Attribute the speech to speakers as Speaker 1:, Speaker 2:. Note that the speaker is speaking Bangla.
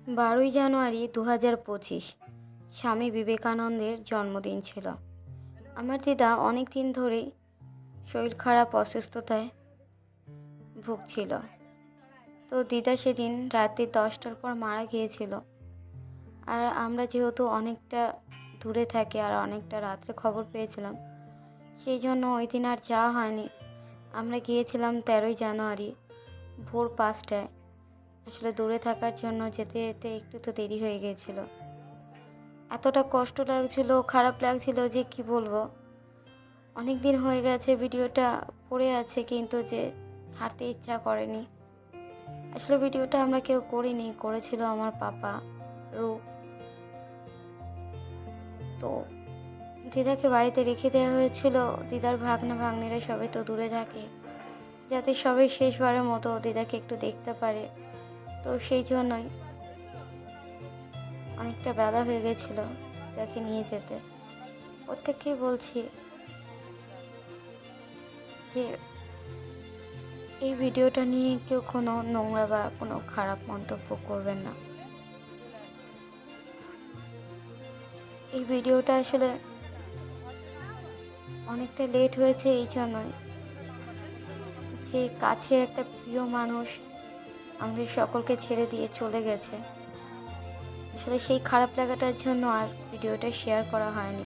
Speaker 1: 12ই জানুয়ারি 2025 স্বামী বিবেকানন্দের জন্মদিন ছিল। আমার দিদা অনেক দিন ধরেই শরীর খারাপ অসুস্থতায় ভুগছিল। তো দিদা সেদিন রাতে 10টার পর মারা গিয়েছিল। আর আমরা যেহেতু অনেকটা দূরে থাকি আর অনেকটা রাত্রে খবর পেয়েছিলাম, সেই জন্য ওই দিন আর যাওয়া হয়নি। আমরা গিয়েছিলাম 13ই জানুয়ারি ভোর 5টায়। আসলে দূরে থাকার জন্য যেতে যেতে একটু তো দেরি হয়ে গিয়েছিল। এতটা কষ্ট লাগছিল, খারাপ লাগছিল যে কি বলবো। অনেক দিন হয়ে গেছে, ভিডিওটা পড়ে আছে কিন্তু যে ছাড়তে ইচ্ছা করেনি। আসলে ভিডিওটা আমরা কেউ করিনি, করেছিল আমার পাপা রূপ। তো দিদাকে বাড়িতে রেখে দেওয়া হয়েছিল। দিদার ভাগ্না ভাগ্নিরা সবাই তো দূরে থাকে, যাতে সবাই শেষবারের মতো দিদাকে একটু দেখতে পারে। তো সেই জন্যই অনেকটা বেলা হয়ে গেছিল তাকে নিয়ে যেতে। প্রত্যেককেই বলছি যে এই ভিডিওটা নিয়ে কেউ কোনো নোংরা বা কোনো খারাপ মন্তব্য করবেন না। এই ভিডিওটা আসলে অনেকটা লেট হয়েছে এই জন্যই যে কাছের একটা প্রিয় মানুষ আমাদের সকলকে ছেড়ে দিয়ে চলে গেছে। আসলে সেই খারাপ লাগাটার জন্য আর ভিডিওটা শেয়ার করা হয়নি।